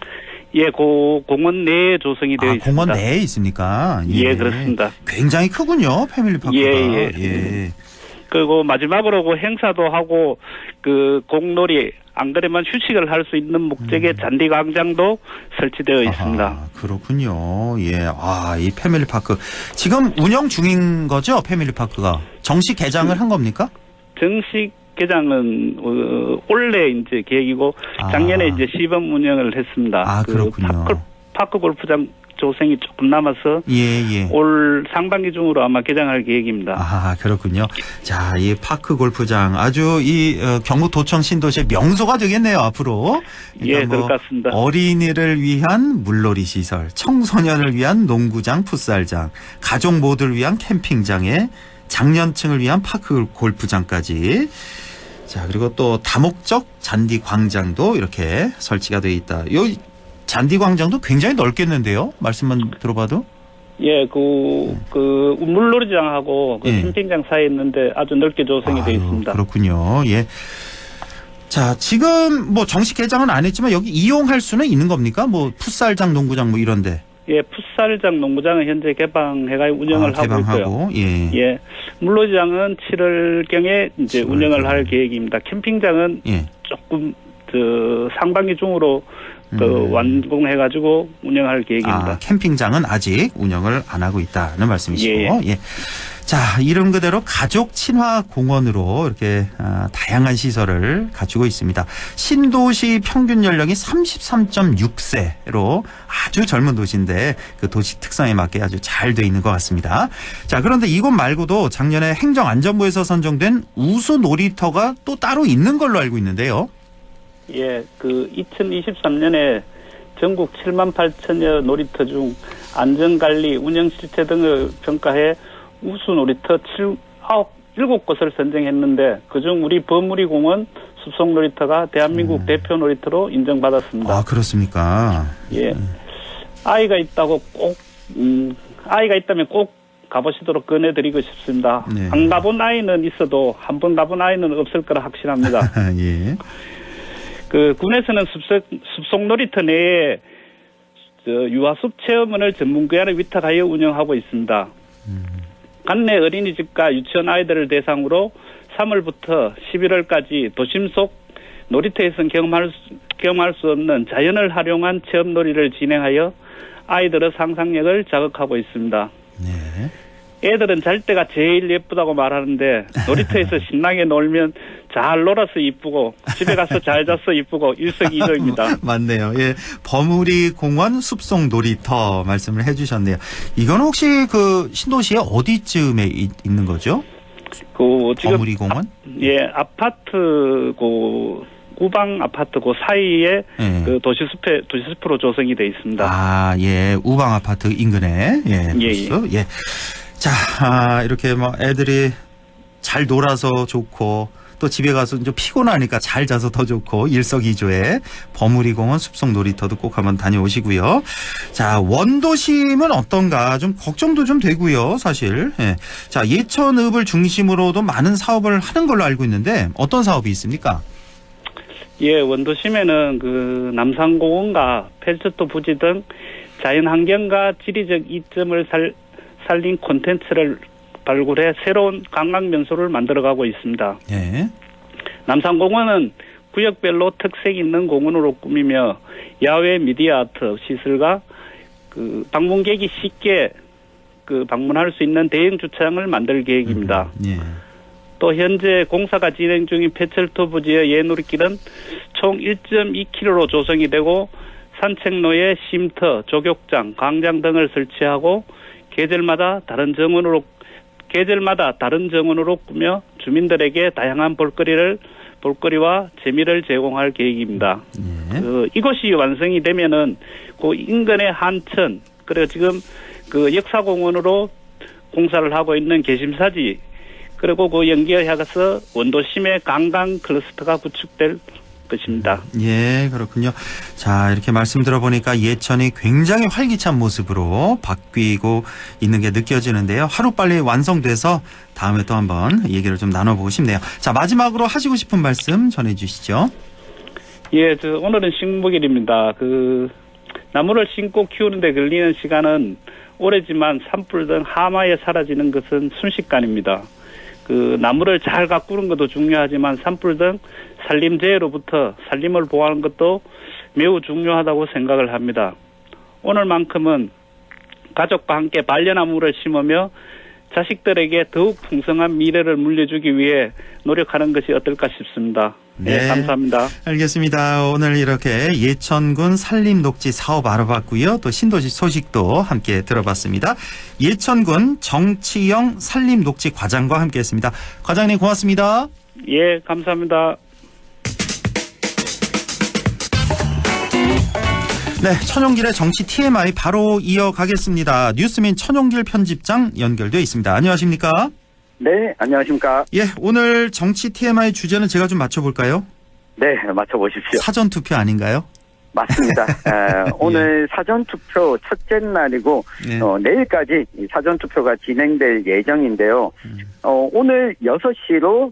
예, 공원 내에 조성이 되어 있습니다. 공원 내에 있습니까? 예, 그렇습니다. 굉장히 크군요, 패밀리파크가. 예. 그리고 마지막으로 그 행사도 하고 그 공놀이 안 그러면 휴식을 할 수 있는 목적의 잔디 광장도 설치되어 있습니다. 그렇군요. 예. 이 패밀리파크 지금 운영 중인 거죠, 패밀리파크가? 정식 개장을 한 겁니까? 정식 개장은 올해 이제 계획이고 작년에 이제 시범 운영을 했습니다. 그렇군요. 파크 골프장 조성이 조금 남아서 올 상반기 중으로 아마 개장할 계획입니다. 그렇군요. 자, 이 파크 골프장 아주 이 경북도청 신도시의 명소가 되겠네요, 앞으로. 그러니까 그럴 것 같습니다. 어린이를 위한 물놀이 시설, 청소년을 위한 농구장, 풋살장, 가족 모두를 위한 캠핑장에 장년층을 위한 파크 골프장까지. 자, 그리고 또 다목적 잔디 광장도 이렇게 설치가 되어 있다. 여기 잔디 광장도 굉장히 넓겠는데요? 말씀만 들어봐도? 예, 그 물놀이장하고 그 캠핑장 사이에 있는데 아주 넓게 조성이 되어 있습니다. 그렇군요. 예. 자, 지금 뭐 정식 개장은 안 했지만 여기 이용할 수는 있는 겁니까? 뭐 풋살장, 농구장 뭐 이런데. 예, 풋살장, 농구장은 현재 개방해가 운영을 하고 있고요. 예. 물놀이장은 7월경에 이제 운영을 할 계획입니다. 캠핑장은 조금 상반기 중으로 완공해가지고 운영할 계획입니다. 캠핑장은 아직 운영을 안 하고 있다는 말씀이시고. 예. 자, 이름 그대로 가족 친화 공원으로 이렇게 다양한 시설을 갖추고 있습니다. 신도시 평균 연령이 33.6세로 아주 젊은 도시인데 그 도시 특성에 맞게 아주 잘 돼 있는 것 같습니다. 자, 그런데 이곳 말고도 작년에 행정안전부에서 선정된 우수 놀이터가 또 따로 있는 걸로 알고 있는데요. 예, 그 2023년에 전국 7만 8천여 놀이터 중 안전관리, 운영 실태 등을 평가해 우수 놀이터 7곳을 선정했는데 그중 우리 버무리공원 숲속 놀이터가 대한민국 대표 놀이터로 인정받았습니다. 그렇습니까? 예, 아이가 있다면 꼭 가보시도록 권해드리고 싶습니다. 안 가본 아이는 있어도 한 번 가본 아이는 없을 거라 확신합니다. 예. 그 군에서는 숲속 놀이터 내에 유아숲 체험원을 전문기관에 위탁하여 운영하고 있습니다. 관내 어린이집과 유치원 아이들을 대상으로 3월부터 11월까지 도심 속 놀이터에서는 경험할 수 없는 자연을 활용한 체험놀이를 진행하여 아이들의 상상력을 자극하고 있습니다. 애들은 잘 때가 제일 예쁘다고 말하는데 놀이터에서 신나게 놀면 잘 놀아서 이쁘고 집에 가서 잘 자서 이쁘고 일석이조입니다. 맞네요. 예, 버무리 공원 숲속 놀이터 말씀을 해주셨네요. 이건 혹시 그 신도시의 어디쯤에 있는 거죠? 지금 버무리 공원? 아파트 우방 아파트 그 사이에 그 도시숲으로 조성이 되어 있습니다. 우방 아파트 인근에 예. 자, 이렇게 뭐 애들이 잘 놀아서 좋고 또 집에 가서 좀 피곤하니까 잘 자서 더 좋고 일석이조의 버무리공원 숲속 놀이터도 꼭 한번 다녀오시고요. 자, 원도심은 어떤가 좀 걱정도 좀 되고요, 사실. 자, 예천읍을 중심으로도 많은 사업을 하는 걸로 알고 있는데 어떤 사업이 있습니까? 예, 원도심에는 그 남산공원과 펠처토 부지 등 자연환경과 지리적 이점을 살린 콘텐츠를 발굴해 새로운 관광명소를 만들어가고 있습니다. 남산공원은 구역별로 특색 있는 공원으로 꾸미며 야외 미디어 아트 시설과 그 방문객이 쉽게 그 방문할 수 있는 대형 주차장을 만들 계획입니다. 또 현재 공사가 진행 중인 폐철토 부지의 예놀이길은 총 1.2km로 조성이 되고 산책로에 쉼터, 조격장, 광장 등을 설치하고 계절마다 다른 정원으로 꾸며 주민들에게 다양한 볼거리와 재미를 제공할 계획입니다. 이것이 완성이 되면은 그 인근의 한천, 그리고 지금 그 역사공원으로 공사를 하고 있는 개심사지, 그리고 그 연계해서 원도심의 관광 클러스터가 구축될 것입니다. 예, 그렇군요. 자, 이렇게 말씀 들어보니까 예천이 굉장히 활기찬 모습으로 바뀌고 있는 게 느껴지는데요. 하루빨리 완성돼서 다음에 또 한번 얘기를 좀 나눠보고 싶네요. 자, 마지막으로 하시고 싶은 말씀 전해주시죠. 예, 오늘은 식목일입니다. 나무를 심고 키우는데 걸리는 시간은 오래지만 산불 등 하마에 사라지는 것은 순식간입니다. 나무를 잘 가꾸는 것도 중요하지만 산불 등 산림재해로부터 산림을 보호하는 것도 매우 중요하다고 생각을 합니다. 오늘만큼은 가족과 함께 반려나무를 심으며 자식들에게 더욱 풍성한 미래를 물려주기 위해 노력하는 것이 어떨까 싶습니다. 네, 감사합니다. 알겠습니다. 오늘 이렇게 예천군 산림녹지 사업 알아봤고요. 또 신도시 소식도 함께 들어봤습니다. 예천군 정치영 산림녹지 과장과 함께했습니다. 과장님 고맙습니다. 예, 감사합니다. 네, 천용길의 정치 TMI 바로 이어가겠습니다. 뉴스민 천용길 편집장 연결되어 있습니다. 안녕하십니까? 네, 안녕하십니까? 예, 오늘 정치 TMI 주제는 제가 좀 맞춰볼까요? 네, 맞춰보십시오. 사전투표 아닌가요? 맞습니다. 오늘 사전투표 첫째 날이고 내일까지 사전투표가 진행될 예정인데요. 오늘 6시로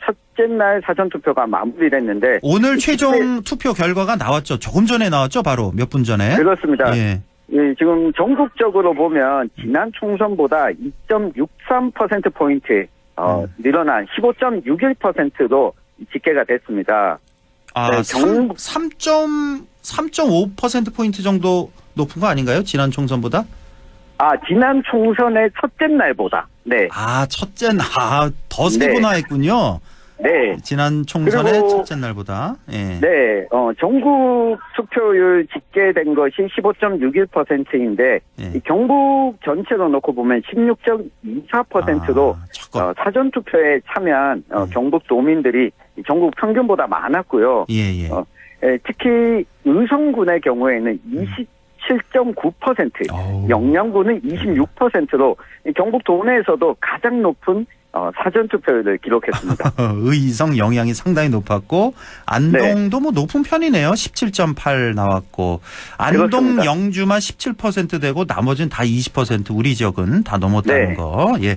첫째 날 사전투표가 마무리됐는데 오늘 최종 투표 결과가 나왔죠. 조금 전에 나왔죠. 바로 몇 분 전에. 그렇습니다. 예. 예, 지금 전국적으로 보면 지난 총선보다 2.63%포인트 늘어난 15.61%로 집계가 됐습니다. 아, 3.5%포인트 정도 높은 거 아닌가요? 지난 총선보다? 아, 지난 총선의 첫째 날보다. 네. 아, 첫째 날. 더 세분화했군요. 네. 지난 총선의 첫째 날보다. 예. 네. 전국 투표율 집계된 것이 15.61%인데 이 경북 전체로 놓고 보면 16.24%로 사전 투표에 참여한 경북 도민들이 전국 평균보다 많았고요. 예. 특히 의성군의 경우에는 27.9%, 영양군은 26%로 경북 도내에서도 가장 높은 사전투표율을 기록했습니다. 의성 영향이 상당히 높았고 안동도 뭐 높은 편이네요. 17.8 나왔고 안동 그렇습니다. 영주만 17% 되고 나머지는 다 20% 우리 지역은 다 넘었다는 거. 예.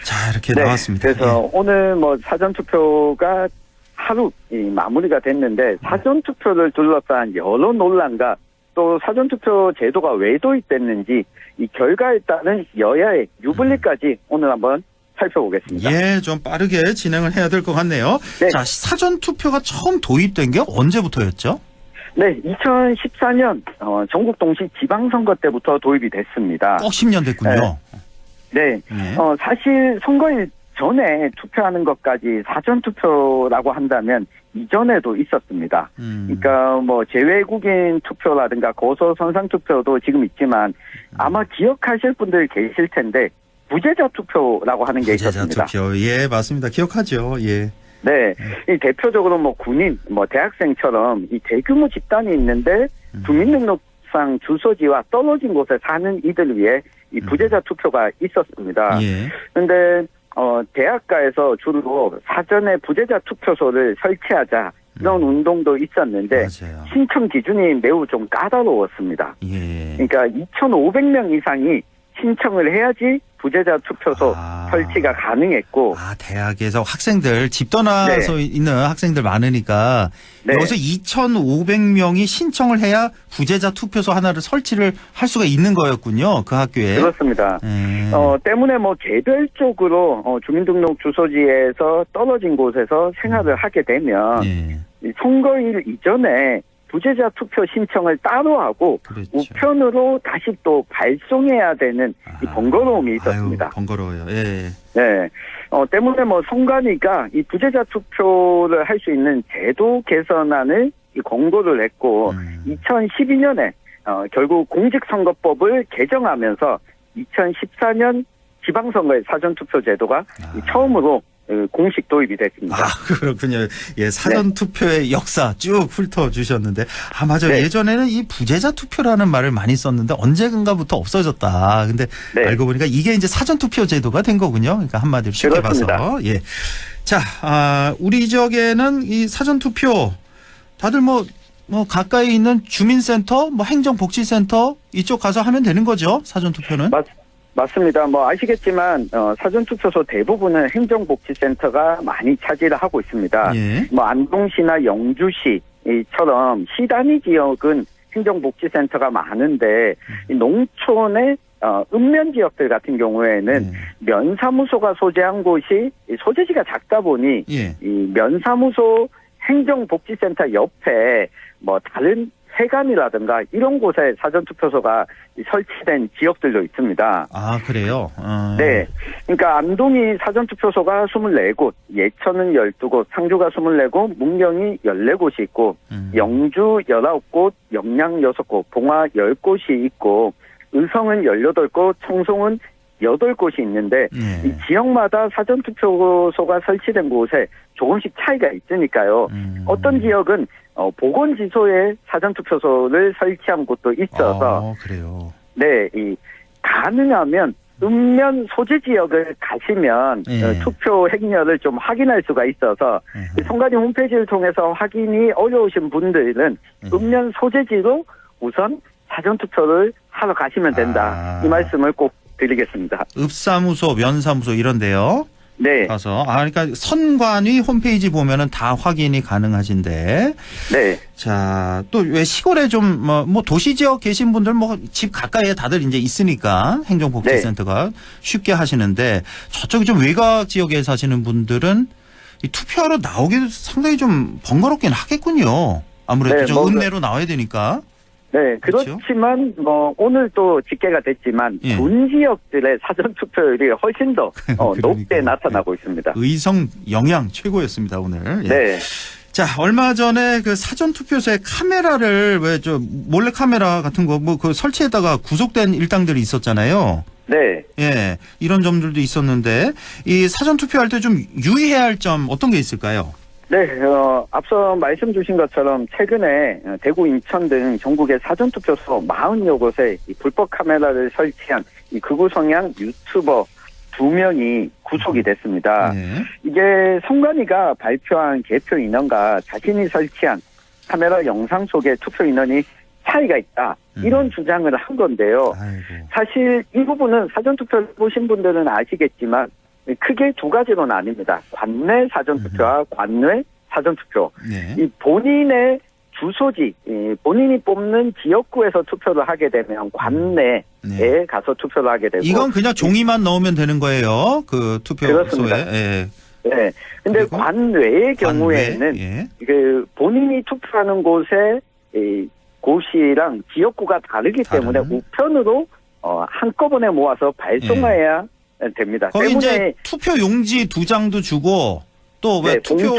자, 이렇게 나왔습니다. 그래서 오늘 사전투표가 하루 마무리가 됐는데 사전투표를 둘러싼 여러 논란과 또 사전투표 제도가 왜 도입됐는지 이 결과에 따른 여야의 유불리까지 오늘 한번 살펴보겠습니다. 예, 좀 빠르게 진행을 해야 될 것 같네요. 네. 자, 사전투표가 처음 도입된 게 언제부터였죠? 네, 2014년 전국 동시 지방선거 때부터 도입이 됐습니다. 꼭 10년 됐군요. 네. 사실 선거일 전에 투표하는 것까지 사전투표라고 한다면 이전에도 있었습니다. 그러니까 재외국인 투표라든가 고소선상투표도 지금 있지만 아마 기억하실 분들 계실 텐데 부재자 투표라고 하는 게 있었습니다. 부재자 투표. 예, 맞습니다. 기억하죠. 예. 네. 이 대표적으로 군인, 대학생처럼 이 대규모 집단이 있는데 주민등록상 주소지와 떨어진 곳에 사는 이들 위해 이 부재자 투표가 있었습니다. 예. 근데 대학가에서 주로 사전에 부재자 투표소를 설치하자 이런 운동도 있었는데 맞아요. 신청 기준이 매우 좀 까다로웠습니다. 예. 그러니까 2,500명 이상이 신청을 해야지 부재자 투표소 설치가 가능했고. 대학에서 학생들 집 떠나서 있는 학생들 많으니까 여기서 2,500명이 신청을 해야 부재자 투표소 하나를 설치를 할 수가 있는 거였군요. 그 학교에. 그렇습니다. 때문에 개별적으로 주민등록 주소지에서 떨어진 곳에서 생활을 하게 되면 선거일 이전에 부재자 투표 신청을 따로 하고 우편으로 다시 또 발송해야 되는 이 번거로움이 있었습니다. 아유, 번거로워요. 예. 네. 때문에 선관위가 이 부재자 투표를 할 수 있는 제도 개선안을 권고를 했고 2012년에 결국 공직선거법을 개정하면서 2014년 지방선거의 사전투표 제도가 처음으로 공식 도입이 됐습니다. 그렇군요. 예, 사전투표의 역사 쭉 훑어주셨는데, 맞아요. 예전에는 이 부재자 투표라는 말을 많이 썼는데, 언젠가부터 없어졌다. 근데 알고 보니까 이게 이제 사전투표 제도가 된 거군요. 그러니까 한마디로 쉽게 봐서. 예. 자, 우리 지역에는 이 사전투표 다들 뭐 가까이 있는 주민센터, 뭐 행정복지센터 이쪽 가서 하면 되는 거죠? 사전투표는? 맞습니다. 뭐 아시겠지만 사전투표소 대부분은 행정복지센터가 많이 차지를 하고 있습니다. 예. 뭐 안동시나 영주시처럼 시 단위 지역은 행정복지센터가 많은데 이 농촌의 읍면 지역들 같은 경우에는 면사무소가 소재한 곳이 소재지가 작다 보니 이 면사무소 행정복지센터 옆에 뭐 다른 회관이라든가 이런 곳에 사전투표소가 설치된 지역들도 있습니다. 아, 그래요? 네. 그러니까 안동이 사전투표소가 24곳, 예천은 12곳, 상주가 24곳, 문경이 14곳이 있고, 영주 19곳, 영양 6곳, 봉화 10곳이 있고, 의성은 18곳, 청송은 8곳이 있는데 이 지역마다 사전투표소가 설치된 곳에 조금씩 차이가 있으니까요. 어떤 지역은 보건지소에 사전투표소를 설치한 곳도 있어서 그래요. 네, 가능하면 읍면 소재 지역을 가시면 투표 행렬을 좀 확인할 수가 있어서 선관위 홈페이지를 통해서 확인이 어려우신 분들은 읍면 소재지로 우선 사전투표를 하러 가시면 된다. 이 말씀을 꼭 드리겠습니다. 읍사무소, 면사무소 이런데요. 네. 가서 그러니까 선관위 홈페이지 보면은 다 확인이 가능하신데. 네. 자, 또 왜 시골에 좀 뭐 도시 지역 계신 분들 뭐 집 가까이에 다들 이제 있으니까 행정복지센터가 쉽게 하시는데 저쪽이 좀 외곽 지역에 사시는 분들은 이 투표하러 나오기도 상당히 좀 번거롭긴 하겠군요. 아무래도 좀 읍내로 나와야 되니까. 네, 그렇지만 뭐 오늘 또 집계가 됐지만 군 지역들의 사전 투표율이 훨씬 더 높게 나타나고 있습니다. 의성 영양 최고였습니다 오늘. 네. 자, 얼마 전에 그 사전 투표소에 카메라를 몰래 카메라 같은 거 뭐 그 설치했다가 구속된 일당들이 있었잖아요. 네. 예, 이런 점들도 있었는데 이 사전 투표할 때 좀 유의해야 할 점 어떤 게 있을까요? 네, 앞서 말씀 주신 것처럼 최근에 대구, 인천 등 전국의 사전투표소 40여 곳에 이 불법 카메라를 설치한 이 극우 성향 유튜버 2명이 구속이 됐습니다. 이게 선관위가 발표한 개표 인원과 자신이 설치한 카메라 영상 속의 투표 인원이 차이가 있다. 이런 주장을 한 건데요. 사실 이 부분은 사전투표를 보신 분들은 아시겠지만 크게 두 가지로 나뉩니다. 관내 사전투표와 관외 사전투표. 이 본인의 주소지, 본인이 뽑는 지역구에서 투표를 하게 되면 관내에 가서 투표를 하게 되고. 이건 그냥 종이만 넣으면 되는 거예요. 그 투표소에. 그렇습니다. 네. 근데 관외의 경우에는 그 본인이 투표하는 곳에 곳이랑 지역구가 다르기 때문에 우편으로 한꺼번에 모아서 발송해야 됩니다. 거기 이제 투표 용지 2장도 주고 또 왜 투표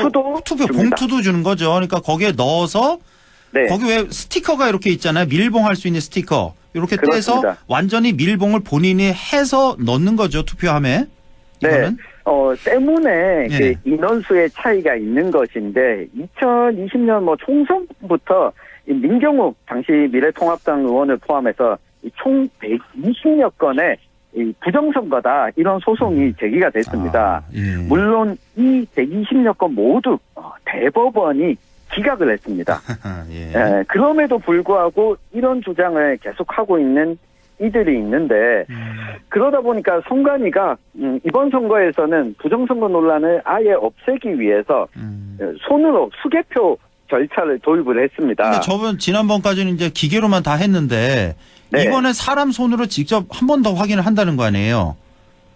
봉투도 주는 거죠. 그러니까 거기에 넣어서 거기 왜 스티커가 이렇게 있잖아요. 밀봉할 수 있는 스티커. 이렇게 떼서 완전히 밀봉을 본인이 해서 넣는 거죠. 투표함에. 이거는. 때문에 그 인원수의 차이가 있는 것인데 2020년 뭐 총선부터 민경욱 당시 미래통합당 의원을 포함해서 총 120여 건의 이 부정선거다 이런 소송이 제기가 됐습니다. 물론 이 120여 건 모두 대법원이 기각을 했습니다. 그럼에도 불구하고 이런 주장을 계속하고 있는 이들이 있는데 그러다 보니까 선관위가 이번 선거에서는 부정선거 논란을 아예 없애기 위해서 손으로 수개표 절차를 도입을 했습니다. 근데 지난번까지는 이제 기계로만 다 했는데 이번에 사람 손으로 직접 한 번 더 확인을 한다는 거 아니에요?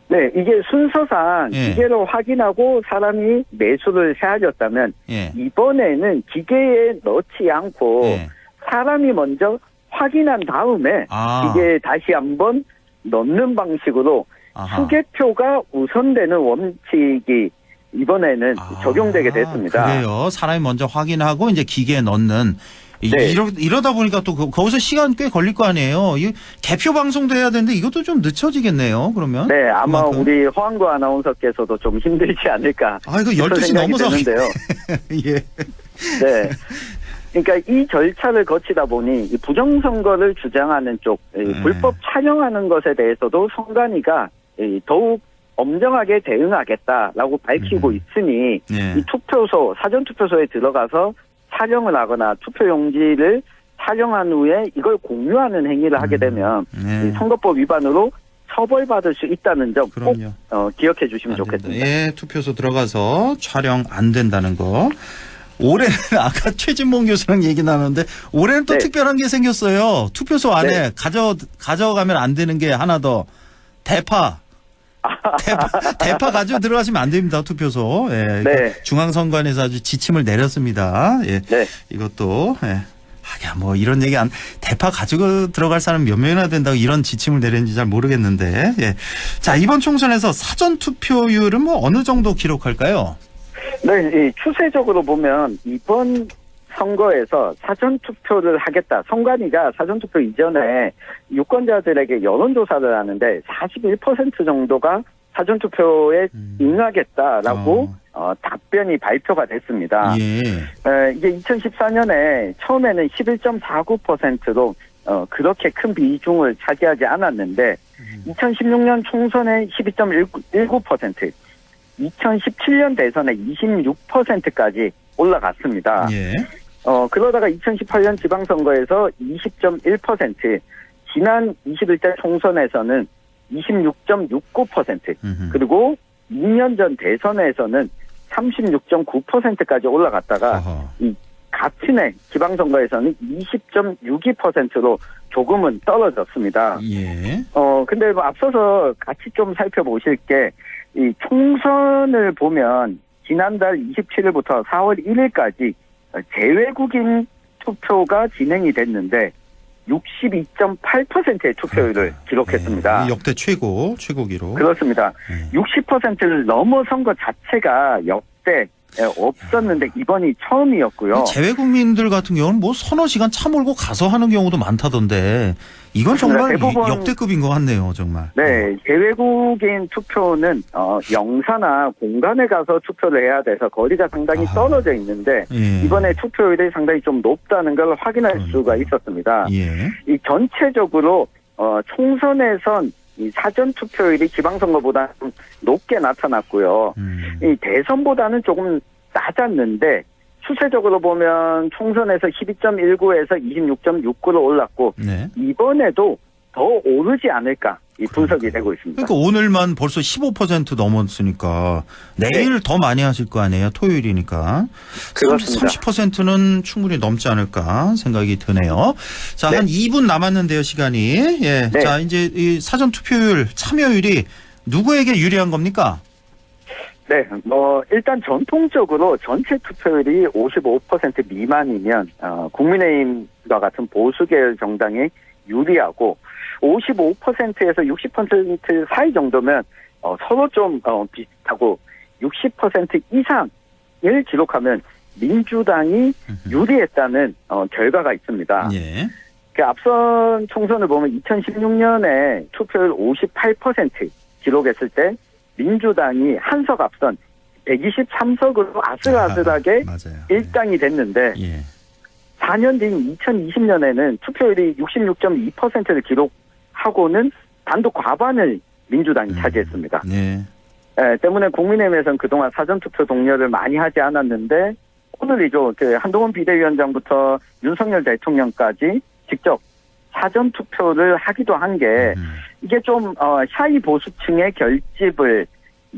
네, 이게 순서상 기계로 확인하고 사람이 매수를 헤아렸다면 이번에는 기계에 넣지 않고 사람이 먼저 확인한 다음에 기계에 다시 한번 넣는 방식으로 수개표가 우선되는 원칙이 이번에는 적용되게 됐습니다. 그래요. 사람이 먼저 확인하고 이제 기계에 넣는. 이러다 보니까 또 거기서 시간 꽤 걸릴 거 아니에요. 이 개표 방송도 해야 되는데 이것도 좀 늦춰지겠네요. 그러면. 네, 아마 우리 허한구 아나운서께서도 좀 힘들지 않을까. 이거 12시 넘어서. 네. 그러니까 이 절차를 거치다 보니 이 부정선거를 주장하는 쪽, 불법 촬영하는 것에 대해서도 선관위가 더욱 엄정하게 대응하겠다라고 밝히고 있으니 네. 이 투표소, 사전투표소에 들어가서 촬영을 하거나 투표용지를 촬영한 후에 이걸 공유하는 행위를 하게 되면 네. 이 선거법 위반으로 처벌받을 수 있다는 점 꼭 기억해 주시면 좋겠습니다. 예, 투표소 들어가서 촬영 안 된다는 거. 올해는 아까 최진봉 교수랑 얘기 나눴는데 올해는 또 네. 특별한 게 생겼어요. 투표소 안에 가져가면 안 되는 게 하나 더. 대파 가지고 들어가시면 안 됩니다. 투표소. 예, 네. 중앙선관위에서 아주 지침을 내렸습니다. 예, 네. 이것도 하긴 뭐 이런 얘기 대파 가지고 들어갈 사람 몇 명이나 된다고 이런 지침을 내렸는지 잘 모르겠는데. 예. 자, 이번 총선에서 사전 투표율은 뭐 어느 정도 기록할까요? 네, 추세적으로 보면 이번 선거에서 사전투표를 하겠다. 선관위가 사전투표 이전에 유권자들에게 여론조사를 하는데 41% 정도가 사전투표에 응하겠다라고 답변이 발표가 됐습니다. 예. 이게 2014년에 처음에는 11.49%로 그렇게 큰 비중을 차지하지 않았는데 2016년 총선에 12.19%, 2017년 대선에 26%까지 올라갔습니다. 예. 그러다가 2018년 지방선거에서 20.1%, 지난 21대 총선에서는 26.69%, 그리고 2년 전 대선에서는 36.9%까지 올라갔다가 이 같은 해 지방선거에서는 20.62%로 조금은 떨어졌습니다. 예. 근데 뭐 앞서서 같이 좀 살펴보실 게 이 총선을 보면 지난달 27일부터 4월 1일까지 재외국인 투표가 진행이 됐는데 62.8%의 투표율을 기록했습니다. 역대 최고 기록. 그렇습니다. 60%를 넘어선 것 자체가 역대 없었는데 이번이 처음이었고요. 재외국민들 같은 경우는 뭐 서너 시간 차 몰고 가서 하는 경우도 많다던데 이건 정말 대부분 역대급인 것 같네요, 정말. 네, 재외국인 투표는 영사나 공간에 가서 투표를 해야 돼서 거리가 상당히 떨어져 있는데 이번에 투표율이 상당히 좀 높다는 걸 확인할 수가 있었습니다. 예. 이 전체적으로 총선에선 이 사전 투표율이 지방선거보다 좀 높게 나타났고요. 이 대선보다는 조금 낮았는데 추세적으로 보면 총선에서 12.19에서 26.69로 올랐고 이번에도 더 오르지 않을까 이 분석이 되고 있습니다. 그러니까 오늘만 벌써 15% 넘었으니까 내일 더 많이 하실 거 아니에요. 토요일이니까. 그렇습니다. 30%는 충분히 넘지 않을까 생각이 드네요. 자, 한 2분 남았는데요, 시간이. 예. 자, 이제 이 사전 투표율 참여율이 누구에게 유리한 겁니까? 네, 일단 전통적으로 전체 투표율이 55% 미만이면 국민의힘과 같은 보수 계열 정당이 유리하고 55%에서 60% 사이 정도면 서로 좀 비슷하고 60% 이상을 기록하면 민주당이 유리했다는 결과가 있습니다. 예. 그 앞선 총선을 보면 2016년에 투표율 58% 기록했을 때 민주당이 한석 앞선 123석으로 아슬아슬하게 1당이 됐는데 4년 뒤인 2020년에는 투표율이 66.2%를 기록하고는 단독 과반을 민주당이 차지했습니다. 때문에 국민의힘에서는 그동안 사전투표 독려를 많이 하지 않았는데 오늘이죠. 한동훈 비대위원장부터 윤석열 대통령까지 직접 사전투표를 하기도 한 게 이게 좀 샤이 보수층의 결집을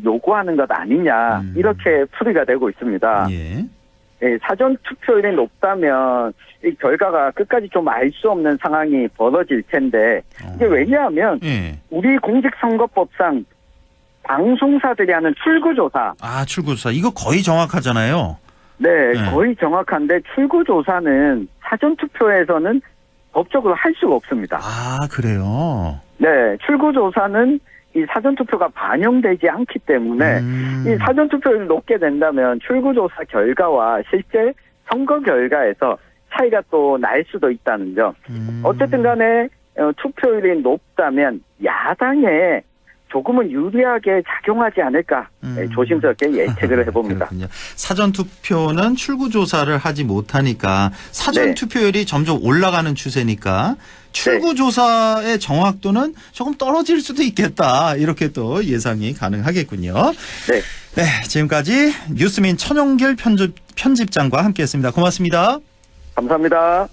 요구하는 것 아니냐 이렇게 풀이가 되고 있습니다. 사전투표율이 높다면 이 결과가 끝까지 좀 알 수 없는 상황이 벌어질 텐데 이게 왜냐하면 우리 공직선거법상 방송사들이 하는 출구조사. 출구조사. 이거 거의 정확하잖아요. 네, 거의 정확한데 출구조사는 사전투표에서는 법적으로 할 수가 없습니다. 그래요? 네, 출구조사는 이 사전투표가 반영되지 않기 때문에 이 사전투표율이 높게 된다면 출구조사 결과와 실제 선거 결과에서 차이가 또 날 수도 있다는 점. 어쨌든 간에 투표율이 높다면 야당의 조금은 유리하게 작용하지 않을까 조심스럽게 예측을 해봅니다. 그렇군요. 사전투표는 출구조사를 하지 못하니까 사전투표율이 점점 올라가는 추세니까 출구조사의 정확도는 조금 떨어질 수도 있겠다. 이렇게 또 예상이 가능하겠군요. 네, 지금까지 뉴스민 천용길 편집장과 함께했습니다. 고맙습니다. 감사합니다.